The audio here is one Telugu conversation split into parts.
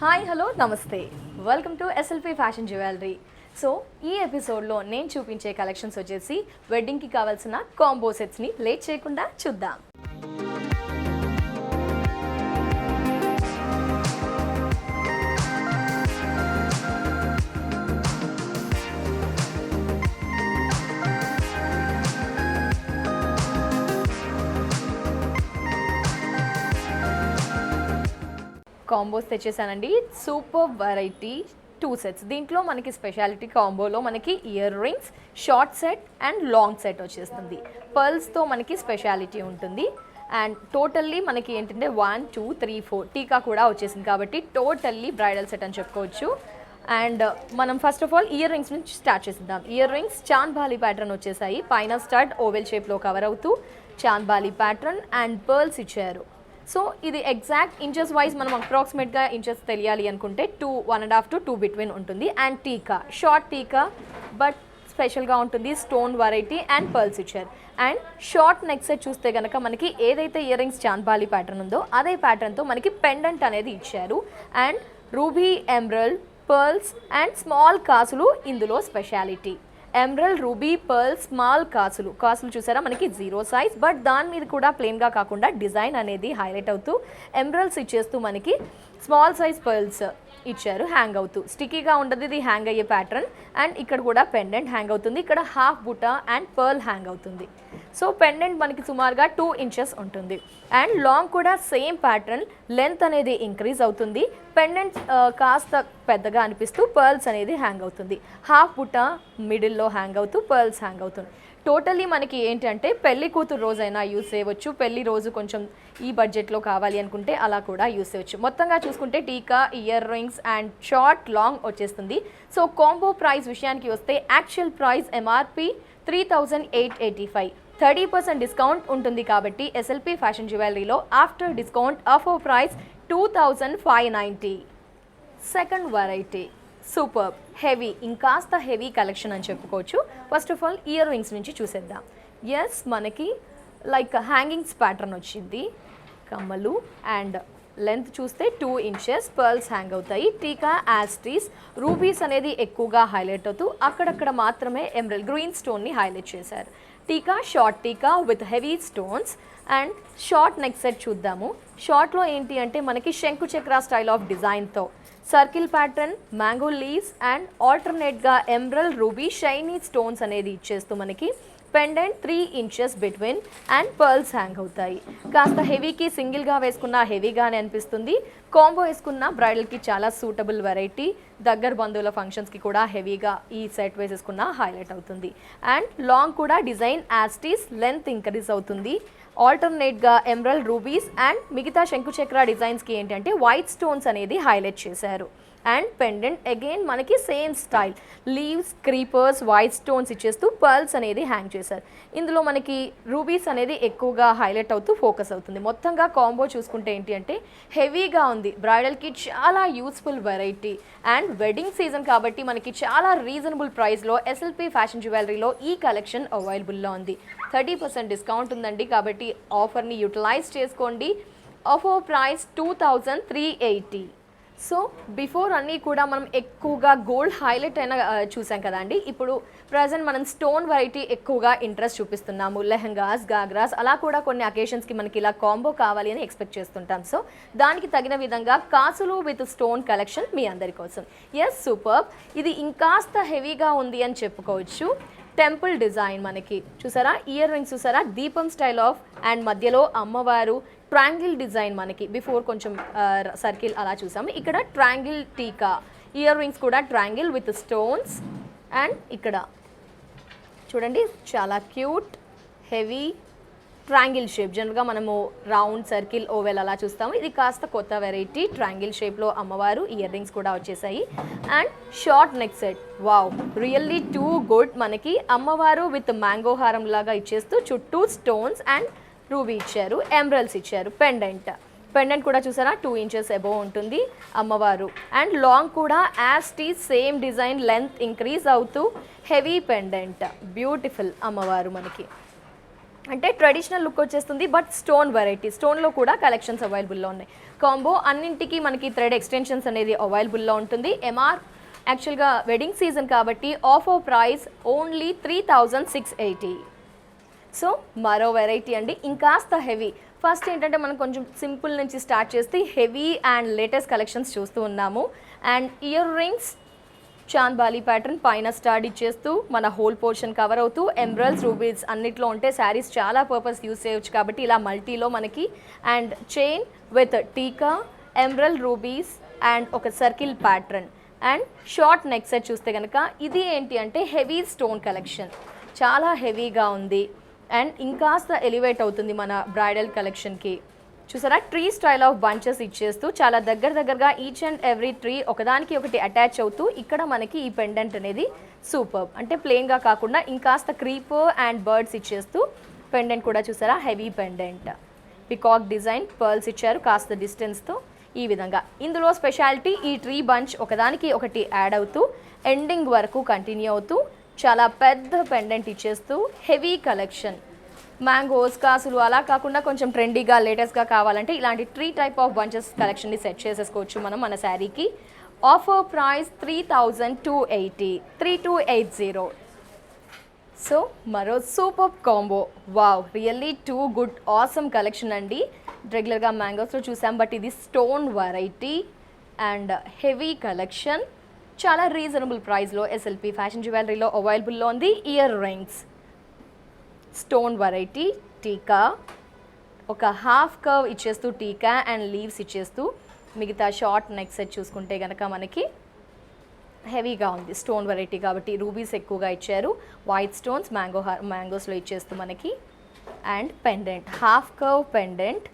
హాయ్ హలో నమస్తే welcome to SLP fashion jewellery. So ఈ ఎపిసోడ్లో నేను చూపించే కలెక్షన్స్ వచ్చేసి వెడ్డింగ్కి కావాల్సిన కాంబో సెట్స్ని లేట్ చేయకుండా చూద్దాం. కాంబోస్ తెచ్చేసానండి. Super variety 2 sets. దీంట్లో మనకి స్పెషాలిటీ కాంబోలో మనకి earrings, short set and long set వచ్చేస్తుంది. పర్ల్స్తో మనకి స్పెషాలిటీ ఉంటుంది. అండ్ టోటల్లీ మనకి ఏంటంటే 1 2 3 4 టీకా కూడా వచ్చేసింది కాబట్టి టోటల్లీ బ్రైడల్ సెట్ అని చెప్పుకోవచ్చు. అండ్ మనం first of all earrings నుంచి స్టార్ట్ చేసిద్దాం. ఇయర్ రింగ్స్ చాంద్బాలి ప్యాటర్న్ వచ్చేసాయి. పైన స్టడ్ ఓవెల్ షేప్లో కవర్ అవుతూ చాంద్బాలి ప్యాటర్న్ అండ్ పర్ల్స్ ఇచ్చారు. సో ఇది ఎగ్జాక్ట్ ఇంచెస్ వైజ్ మనం అప్రాక్సిమేట్గా ఇంచెస్ తెలియాలి అనుకుంటే 1.5 to 2 బిట్వీన్ ఉంటుంది. And tikka short tikka but స్పెషల్గా ఉంటుంది. స్టోన్ వెరైటీ అండ్ పర్ల్స్ ఇచ్చారు. అండ్ షార్ట్ నెక్ సెట్ చూస్తే కనుక మనకి ఏదైతే ఇయర్ రింగ్స్ చాంద్బాలి ప్యాటర్న్ ఉందో అదే ప్యాటర్న్తో మనకి పెండెంట్ అనేది ఇచ్చారు. And ruby, emerald, pearls and small కాసులు ఇందులో speciality. Emerald, ruby, pearl, small కాసులు చూసారా మనకి 0 సైజ్ బట్ దాని మీద కూడా ప్లెయిన్గా కాకుండా డిజైన్ అనేది హైలైట్ అవుతూ ఎమరల్డ్స్ ఇచ్చేస్తూ మనకి స్మాల్ సైజ్ పర్ల్స్ ఇచ్చారు. హ్యాంగ్ అవుతూ స్టిక్కీగా ఉండదు, ఇది హ్యాంగ్ అయ్యే ప్యాటర్న్. అండ్ ఇక్కడ కూడా పెండెంట్ హ్యాంగ్ అవుతుంది. ఇక్కడ హాఫ్ బుటా అండ్ పర్ల్ హ్యాంగ్ అవుతుంది. సో పెండెంట్ మనకి సుమారుగా 2 ఇంచెస్ ఉంటుంది. అండ్ లాంగ్ కూడా సేమ్ ప్యాటర్న్, లెంత్ అనేది ఇంక్రీజ్ అవుతుంది. పెండెంట్ కాస్త పెద్దగా అనిపిస్తూ పర్ల్స్ అనేది హ్యాంగ్ అవుతుంది. హాఫ్ బుటా మిడిల్లో హ్యాంగ్ అవుతూ పర్ల్స్ హ్యాంగ్ అవుతుంది. టోటల్లీ మనకి ఏంటంటే పెళ్లి కూతురు రోజైనా యూస్ చేయవచ్చు, పెళ్లి రోజు కొంచెం ఈ బడ్జెట్లో కావాలి అనుకుంటే అలా కూడా యూస్ చేయవచ్చు. మొత్తంగా చూసుకుంటే టీకా, ear rings and short, long వచ్చేస్తుంది. సో కాంబో ప్రైస్ విషయానికి వస్తే యాక్చువల్ ప్రైస్ ఎంఆర్పి 3,885. 30% డిస్కౌంట్ ఉంటుంది కాబట్టి ఎస్ఎల్పి ఫ్యాషన్ జ్యువెలరీలో after discount offer price 2,590. Second variety super heavy, ఇంకాస్త హెవీ కలెక్షన్ అని చెప్పుకోవచ్చు. First of all earrings నుంచి చూసేద్దాం. ఎస్, మనకి లైక్ హ్యాంగింగ్స్ ప్యాటర్న్ వచ్చింది. కమ్మలు అండ్ లెంత్ చూస్తే 2 ఇంచెస్, పర్ల్స్ హ్యాంగ్ అవుతాయి. టీకా యాస్టీస్, రూబీస్ అనేది ఎక్కువగా హైలైట్ అవుతూ అక్కడక్కడ మాత్రమే ఎమరల్డ్ గ్రీన్ స్టోన్ని హైలైట్ చేశారు. Tikka short tikka with heavy stones. And short neck set చూద్దాము. షార్ట్లో ఏంటి అంటే మనకి శంకు చక్ర స్టైల్ ఆఫ్ డిజైన్తో circle pattern, mango leaves and ఆల్టర్నేట్గా ఎమరల్డ్, రూబీ, షైనీ స్టోన్స్ అనేది ఇచ్చేస్తూ మనకి pendant 3 inches between and pearls hang అవుతాయి. కాస్త హెవీకి సింగిల్గా వేసుకున్న హెవీగానే అనిపిస్తుంది. కాంబో వేసుకున్న బ్రైడల్కి చాలా సూటబుల్ వెరైటీ. దగ్గర బంధువుల ఫంక్షన్స్కి కూడా హెవీగా ఈ సెట్ వేసేసుకున్న హైలైట్ అవుతుంది. అండ్ లాంగ్ కూడా డిజైన్ యాస్టీస్, లెంత్ ఇంక్రీజ్ అవుతుంది. ఆల్టర్నేట్గా ఎమరల్డ్, రూబీస్ అండ్ మిగతా శంకుచక్ర డిజైన్స్కి ఏంటంటే వైట్ స్టోన్స్ అనేది హైలైట్ చేశారు. అండ్ పెండెంట్ అగైన్ మనకి same style, leaves, creepers, white stones ఇచ్చేస్తూ పర్ల్స్ అనేది హ్యాంగ్ చేశారు. ఇందులో మనకి రూబీస్ అనేది ఎక్కువగా హైలైట్ అవుతూ ఫోకస్ అవుతుంది. మొత్తంగా కాంబో చూసుకుంటే ఏంటి అంటే హెవీగా ఉంది. బ్రైడల్కి చాలా useful variety. And wedding season కాబట్టి మనకి చాలా రీజనబుల్ ప్రైస్లో ఎస్ఎల్పి ఫ్యాషన్ జ్యువెలరీలో ఈ కలెక్షన్ అవైలబుల్లో ఉంది. 30% డిస్కౌంట్ ఉందండి కాబట్టి ఆఫర్ని యూటిలైజ్ చేసుకోండి. Offer price 2,380. సో బిఫోర్ అన్నీ కూడా మనం ఎక్కువగా గోల్డ్ హైలైట్ అయినా చూసాం కదండి. ఇప్పుడు ప్రజెంట్ మనం స్టోన్ వెరైటీ ఎక్కువగా ఇంట్రెస్ట్ చూపిస్తున్నాము. లెహంగాస్, గాగ్రాస్ అలా కూడా కొన్ని అకేషన్స్కి మనకి ఇలా కాంబో కావాలి అని ఎక్స్పెక్ట్ చేస్తుంటాం. సో దానికి తగిన విధంగా కాసులు విత్ స్టోన్ కలెక్షన్ మీ అందరి కోసం. Yes, super. ఇది ఇంకాస్త హెవీగా ఉంది అని చెప్పుకోవచ్చు. టెంపుల్ డిజైన్ మనకి చూసారా, ఇయర్ రింగ్స్ చూసారా, దీపం స్టైల్ ఆఫ్ అండ్ మధ్యలో అమ్మవారు, ట్రయాంగిల్ డిజైన్ మనకి బిఫోర్ కొంచెం సర్కిల్ అలా చూసాము. ఇక్కడ ట్రయాంగిల్ టీకా, ఇయర్ రింగ్స్ కూడా ట్రయాంగిల్ విత్ స్టోన్స్. అండ్ ఇక్కడ చూడండి చాలా క్యూట్ హెవీ ట్రయాంగిల్ షేప్. జనరల్గా మనము రౌండ్, సర్కిల్, ఓవెల్ అలా చూస్తాము. ఇది కాస్త కొత్త వెరైటీ. ట్రయాంగిల్ షేప్లో అమ్మవారు, ఇయర్ రింగ్స్ కూడా వచ్చేసాయి. And short neck set, wow, really too good. మనకి అమ్మవారు విత్ మ్యాంగో హారం లాగా ఇచ్చేస్తూ చుట్టూ స్టోన్స్ అండ్ రూబీ ఇచ్చారు, ఎమరల్డ్స్ ఇచ్చారు. పెండెంట్ కూడా చూసారా 2 ఇంచెస్ అబోవ్ ఉంటుంది అమ్మవారు. అండ్ లాంగ్ కూడా యాస్టీ సేమ్ డిజైన్, లెంత్ ఇంక్రీజ్ అవుతూ హెవీ పెండెంట్. బ్యూటిఫుల్ అమ్మవారు మనకి. అంటే ట్రెడిషనల్ లుక్ వచ్చేస్తుంది, బట్ స్టోన్ వెరైటీ, స్టోన్లో కూడా కలెక్షన్స్ అవైలబుల్లో ఉన్నాయి. కాంబో అన్నింటికి మనకి థ్రెడ్ ఎక్స్టెన్షన్స్ అనేది అవైలబుల్లో ఉంటుంది. యాక్చువల్గా వెడ్డింగ్ సీజన్ కాబట్టి ఆఫర్ ప్రైస్ ఓన్లీ 3680. సో మరో వెరైటీ అండి, ఇంకాస్త హెవీ. ఫస్ట్ ఏంటంటే మనం కొంచెం సింపుల్ నుంచి స్టార్ట్ చేస్తే హెవీ అండ్ లేటెస్ట్ కలెక్షన్స్ చూస్తూ ఉన్నాము. And ear rings chandbali pattern పైన స్టార్ట్ ఇచ్చేస్తూ మన హోల్ పోర్షన్ కవర్ అవుతూ ఎమరల్డ్స్, రూబీస్ అన్నిట్లో ఉంటే శారీస్ చాలా పర్పస్ యూస్ చేయొచ్చు కాబట్టి ఇలా మల్టీలో మనకి. అండ్ చైన్ విత్ టీకా, ఎమరల్డ్, రూబీస్ అండ్ ఒక circle pattern and short neck set చూస్తే కనుక ఇది ఏంటి అంటే హెవీ స్టోన్ కలెక్షన్, చాలా హెవీగా ఉంది అండ్ ఇంకాస్త ఎలివేట్ అవుతుంది మన బ్రైడల్ కలెక్షన్కి. చూసారా, ట్రీ స్టైల్ ఆఫ్ బంచెస్ ఇచ్చేస్తూ చాలా దగ్గరగా ఈచ్ అండ్ ఎవ్రీ ట్రీ ఒకదానికి ఒకటి అటాచ్ అవుతూ ఇక్కడ మనకి ఈ పెండెంట్ అనేది సూపర్, అంటే ప్లెయిన్గా కాకుండా ఇంకాస్త క్రీపర్ అండ్ బర్డ్స్ ఇచ్చేస్తూ పెండెంట్ కూడా చూసారా, heavy pendant, peacock design, pearls ఇచ్చారు కాస్త డిస్టెన్స్తో ఈ విధంగా. ఇందులో స్పెషాలిటీ ఈ ట్రీ బంచ్ ఒకదానికి ఒకటి యాడ్ అవుతూ ఎండింగ్ వరకు కంటిన్యూ అవుతూ చాలా పెద్ద పెండెంట్ ఇచ్చేస్తూ హెవీ కలెక్షన్. మ్యాంగోస్, కాసులు అలా కాకుండా కొంచెం ట్రెండీగా లేటెస్ట్గా కావాలంటే ఇలాంటి ట్రీ టైప్ ఆఫ్ బంచెస్ కలెక్షన్ని సెట్ చేసేసుకోవచ్చు మనం మన శారీకి. Offer price 3280. సో మరో super combo, wow, really too good awesome collection అండి. రెగ్యులర్గా మ్యాంగోస్లో చూసాం, బట్ ఇది stone variety and heavy collection, చాలా రీజనబుల్ ప్రైస్లో ఎస్ఎల్పి ఫ్యాషన్ జ్యువెలరీలో అవైలబుల్లో ఉంది. ఇయర్ రింగ్స్ స్టోన్ వెరైటీ, టీకా, ఒక హాఫ్ కర్వ్ ఇచ్చేస్తూ టీకా అండ్ లీవ్స్ ఇచ్చేస్తూ మిగతా షార్ట్ నెక్ సెట్ చూసుకుంటే కనుక మనకి హెవీగా ఉంది. స్టోన్ వెరైటీ కాబట్టి రూబీస్ ఎక్కువగా ఇచ్చారు, వైట్ స్టోన్స్ మ్యాంగోస్లో ఇచ్చేస్తూ మనకి. And pendant, half curve pendant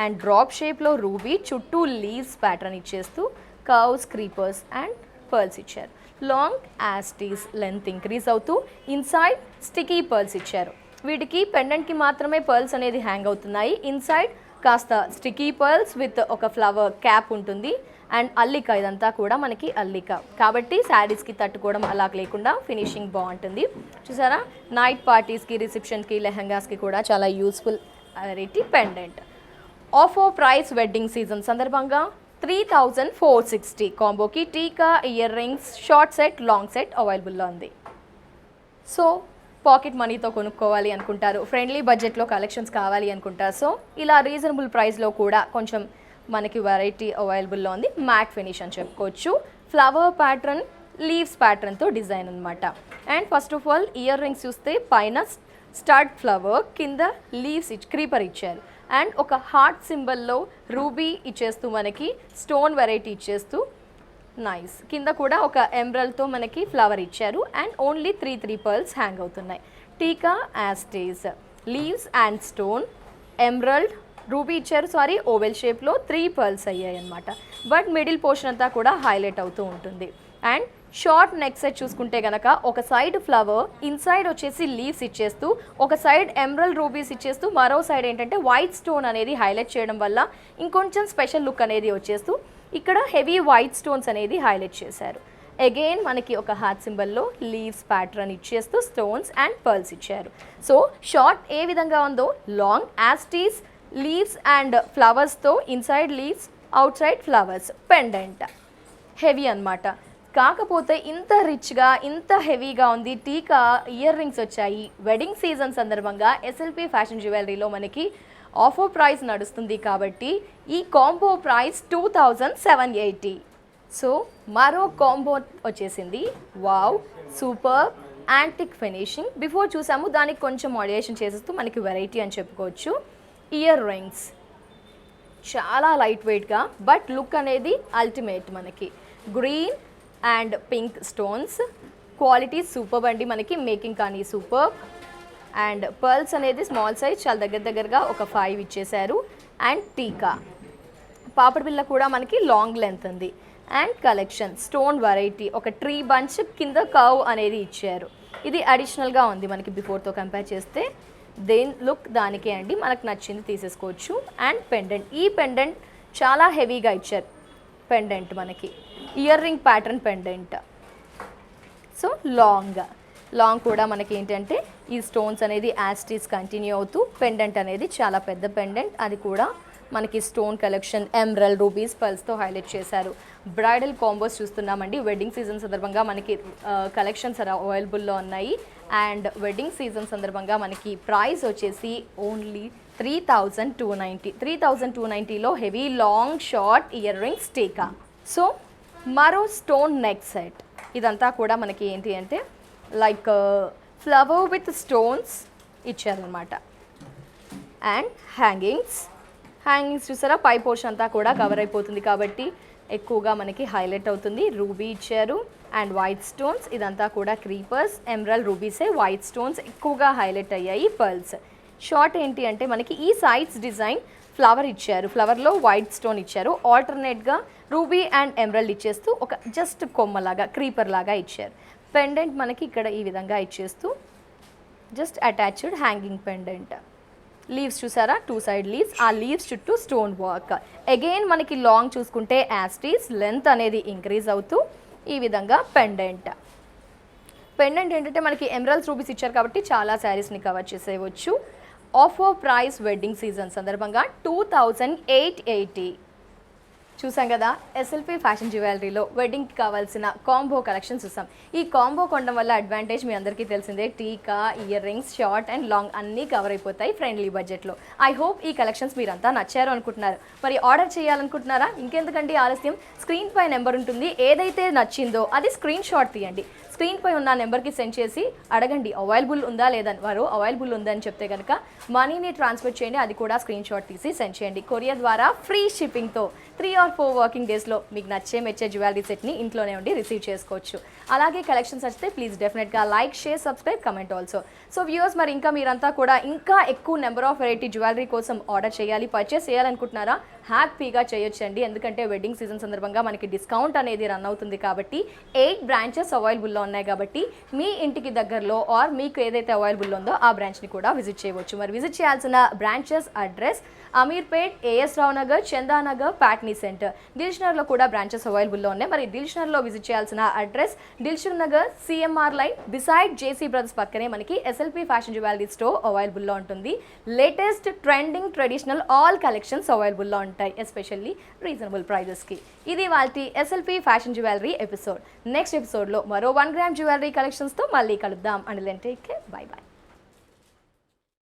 and drop షేప్లో రూబీ, చుట్టూ లీవ్స్ ప్యాటర్న్ ఇచ్చేస్తూ కర్వ్స్, క్రీపర్స్ అండ్ పర్ల్స్ ఇచ్చారు. లాంగ్ యాస్టీస్ లెంత్ ఇంక్రీజ్ అవుతూ ఇన్సైడ్ స్టికీ పర్ల్స్ ఇచ్చారు. వీటికి పెండెంట్కి మాత్రమే పర్ల్స్ అనేది హ్యాంగ్ అవుతున్నాయి. ఇన్సైడ్ కాస్త స్టికీ పర్ల్స్ విత్ ఒక ఫ్లవర్ క్యాప్ ఉంటుంది అండ్ అల్లిక, ఇదంతా కూడా మనకి అల్లిక కాబట్టి శారీస్కి తట్టుకోవడం అలా లేకుండా ఫినిషింగ్ బాగుంటుంది. చూసారా, నైట్ పార్టీస్కి, రిసెప్షన్కి, లెహంగాస్కి కూడా చాలా useful variety pendant. Offer price wedding season సందర్భంగా 3460 కాంబోకి టీకా, earrings, short set, long set అవైలబుల్లో ఉంది. సో పాకెట్ మనీతో కొనుక్కోవాలి అనుకుంటారు, ఫ్రెండ్లీ బడ్జెట్లో కలెక్షన్స్ కావాలి అనుకుంటారు. సో ఇలా రీజనబుల్ ప్రైస్లో కూడా కొంచెం మనకి వెరైటీ అవైలబుల్లో ఉంది. మ్యాట్ ఫినిష్ అని చెప్పుకోవచ్చు. ఫ్లవర్ ప్యాటర్న్, లీవ్స్ ప్యాటర్న్తో డిజైన్ అనమాట. And first of all ear rings చూస్తే పైన స్టడ్ ఫ్లవర్, కింద లీవ్స్ క్రీపర్ ఇచ్చారు అండ్ ఒక హార్ట్ సింబల్లో రూబీ ఇచ్చేస్తూ మనకి స్టోన్ వెరైటీ ఇచ్చేస్తూ నైస్. కింద కూడా ఒక ఎమరల్డ్తో మనకి ఫ్లవర్ ఇచ్చారు అండ్ ఓన్లీ 3 పర్ల్స్ హ్యాంగ్ అవుతున్నాయి. టీకా యాస్టేస్, leaves and stone, emerald, ruby ఇచ్చారు, ఓవెల్ షేప్లో 3 పర్ల్స్ అయ్యాయి అనమాట. బట్ మిడిల్ పోర్షన్ అంతా కూడా హైలైట్ అవుతూ ఉంటుంది. అండ్ షార్ట్ నెక్ సెట్ చూసుకుంటే కనుక ఒక సైడ్ ఫ్లవర్, ఇన్సైడ్ వచ్చేసి లీవ్స్ ఇచ్చేస్తూ, ఒక సైడ్ ఎమరల్డ్ రూబీస్ ఇచ్చేస్తూ, మరో సైడ్ ఏంటంటే వైట్ స్టోన్ అనేది హైలైట్ చేయడం వల్ల ఇంకొంచెం స్పెషల్ లుక్ అనేది వచ్చేస్తూ ఇక్కడ హెవీ వైట్ స్టోన్స్ అనేది హైలైట్ చేశారు. అగైన్ మనకి ఒక హార్ట్ సింబల్లో లీవ్స్ ప్యాటర్న్ ఇచ్చేస్తూ స్టోన్స్ అండ్ పర్ల్స్ ఇచ్చారు. సో షార్ట్ ఏ విధంగా ఉందో లాంగ్ యాస్టీస్ లీవ్స్ అండ్ ఫ్లవర్స్తో, inside leaves, outside flowers, pendant heavy అనమాట. కాకపోతే ఇంత రిచ్గా, ఇంత హెవీగా ఉంది. టీకా, ఇయర్ రింగ్స్ వచ్చాయి. వెడ్డింగ్ సీజన్ సందర్భంగా ఎస్ఎల్పి ఫ్యాషన్ జ్యువెలరీలో మనకి ఆఫర్ ప్రైస్ నడుస్తుంది కాబట్టి ఈ కాంబో ప్రైస్ 2780. సో మరో కాంబో వచ్చేసింది. Wow, super antique finishing. Before చూసాము, దానికి కొంచెం మోడిఫికేషన్ చేసేస్తూ మనకి వెరైటీ అని చెప్పుకోవచ్చు. ఇయర్ రింగ్స్ చాలా లైట్ వెయిట్గా, బట్ లుక్ అనేది అల్టిమేట్. మనకి green and pink stones, quality super అండి. మనకి మేకింగ్ కానీ సూపర్. అండ్ పర్ల్స్ అనేది స్మాల్ సైజ్, చాలా దగ్గరగా ఒక 5 ఇచ్చేశారు. అండ్ టీకా, పాపడి బిళ్ళ కూడా మనకి లాంగ్ లెంత్ ఉంది. అండ్ కలెక్షన్ స్టోన్ వెరైటీ, ఒక ట్రీ బంచ్, కింద కర్వ్ అనేది ఇచ్చారు. ఇది అడిషనల్గా ఉంది మనకి బిఫోర్తో కంపేర్ చేస్తే. దేని లుక్ దానికే అండి, మనకు నచ్చింది తీసేసుకోవచ్చు. అండ్ పెండెంట్, ఈ పెండెంట్ చాలా హెవీగా ఇచ్చారు. పెండెంట్ మనకి ear ring pattern pendant. So long long కూడా మనకి ఏంటంటే ఈ స్టోన్స్ అనేది యాస్టీస్ కంటిన్యూ అవుతూ పెండెంట్ అనేది చాలా పెద్ద పెండెంట్, అది కూడా మనకి స్టోన్ కలెక్షన్ ఎమరల్డ్ రూబీస్ పర్ల్స్తో హైలైట్ చేశారు. బ్రైడల్ కాంబోస్ చూస్తున్నామండి. వెడ్డింగ్ సీజన్ సందర్భంగా మనకి కలెక్షన్స్ అవైలబుల్లో ఉన్నాయి. అండ్ వెడ్డింగ్ సీజన్ సందర్భంగా మనకి ప్రైస్ వచ్చేసి ఓన్లీ 3,290. 3,290లో heavy long short earrings tikka. So మరో స్టోన్ నెక్ సెట్. ఇదంతా కూడా మనకి ఏంటి అంటే లైక్ ఫ్లవర్ విత్ స్టోన్స్ ఇచ్చారనమాట. అండ్ హ్యాంగింగ్స్ చూసారా, పై పోర్షన్ అంతా కూడా కవర్ అయిపోతుంది కాబట్టి ఎక్కువగా మనకి హైలైట్ అవుతుంది. రూబీ ఇచ్చారు అండ్ వైట్ స్టోన్స్, ఇదంతా కూడా క్రీపర్స్, ఎమరల్డ్ రూబీసే, వైట్ స్టోన్స్ ఎక్కువగా హైలైట్ అయ్యాయి. పర్ల్స్ షార్ట్ ఏంటి అంటే మనకి ఈ సైడ్స్ డిజైన్ ఫ్లవర్ ఇచ్చారు, ఫ్లవర్లో వైట్ స్టోన్ ఇచ్చారు. ఆల్టర్నేట్గా రూబీ అండ్ ఎమరల్డ్ ఇచ్చేస్తూ ఒక జస్ట్ కొమ్మలాగా క్రీపర్ లాగా ఇచ్చారు. పెండెంట్ మనకి ఇక్కడ ఈ విధంగా ఇచ్చేస్తూ just attached hanging pendant. Leaves చూసారా, 2 సైడ్ లీవ్స్, ఆ లీవ్స్ చుట్టూ స్టోన్ వర్క్. అగైన్ మనకి లాంగ్ చూసుకుంటే యాస్టీస్ లెంత్ అనేది ఇంక్రీజ్ అవుతూ ఈ విధంగా పెండెంట్ ఏంటంటే మనకి ఎమరల్డ్స్ రూబీస్ ఇచ్చారు కాబట్టి చాలా శారీస్ని కవర్ చేసేయవచ్చు. ఆఫర్ ప్రైస్ వెడ్డింగ్ సీజన్ సందర్భంగా 2,880. చూసాం కదా, ఎస్ఎల్పి ఫ్యాషన్ జ్యువెలరీలో వెడ్డింగ్కి కావాల్సిన కాంబో కలెక్షన్ చూసాం. ఈ కాంబో కొనడం వల్ల అడ్వాంటేజ్ మీ అందరికీ తెలిసిందే, టీకా, earrings, short and long అన్నీ కవర్ అయిపోతాయి ఫ్రెండ్లీ బడ్జెట్లో. ఐ హోప్ ఈ కలెక్షన్స్ మీరంతా నచ్చారు అనుకుంటున్నారు. మరి ఆర్డర్ చేయాలనుకుంటున్నారా? ఇంకెందుకంటే ఆలస్యం, స్క్రీన్ పై నెంబర్ ఉంటుంది, ఏదైతే నచ్చిందో అది స్క్రీన్ షాట్ తీయండి, స్క్రీన్ పై ఉన్న నెంబర్కి సెండ్ చేసి అడగండి అవైలబుల్ ఉందా లేదని. వారు అవైలబుల్ ఉందని చెప్తే కనుక మనీని ట్రాన్స్ఫర్ చేయండి, అది కూడా స్క్రీన్ షాట్ తీసి సెండ్ చేయండి. కొరియర్ ద్వారా ఫ్రీ షిప్పింగ్తో 3 or 4 వర్కింగ్ డేస్లో మీకు మెచ్చే జ్యువెలరీ సెట్ని ఇంట్లోనే ఉండి రిసీవ్ చేసుకోవచ్చు. అలాగే కలెక్షన్స్ వస్తే ప్లీజ్ డెఫినెట్గా like, share, subscribe, comment also. So viewers, మరి ఇంకా మీరంతా కూడా ఇంకా ఎక్కువ నెంబర్ ఆఫ్ వెరైటీ జ్యువెలరీ కోసం ఆర్డర్ చేయాలి, పర్చేస్ చేయాలనుకుంటున్నారా? హ్యాపీగా చేయొచ్చండి. ఎందుకంటే వెడ్డింగ్ సీజన్ సందర్భంగా మనకి డిస్కౌంట్ అనేది రన్ అవుతుంది కాబట్టి 8 బ్రాంచెస్ అవైలబుల్లో ఉన్నాయి కాబట్టి మీ ఇంటికి దగ్గరలో ఆర్ మీకు ఏదైతే అవైలబుల్ ఉందో ఆ బ్రాంచ్ని కూడా విజిట్ చేయవచ్చు. మరి విజిట్ చేయాల్సిన branches address Ameerpet, AS Rao Nagar, Chandanagar, Patny centre. దిల్షనర్లో కూడా బ్రాంచెస్ అవైలబుల్లో ఉన్నాయి. మరి దిల్షనర్లో విజిట్ చేయాల్సిన అడ్రస్ Dilsukh Nagar, CMR lane beside JC brothers పక్కనే మనకి ఎస్ఎల్పి ఫ్యాషన్ జ్యువెలరీ స్టోర్ అవైలబుల్లో ఉంటుంది. Latest trending traditional all collections అవైలబుల్లో ఉంటాయి, ఎస్పెషల్లీ రీజనబుల్ ప్రైజెస్కి. ఇది వాళ్ళ SLP fashion jewellery episode. Next ఎపిసోడ్లో మరో 1 గ్రామ్ జ్యువెలరీ కలెక్షన్స్తో మళ్ళీ కలుద్దాం. And then take care, bye bye.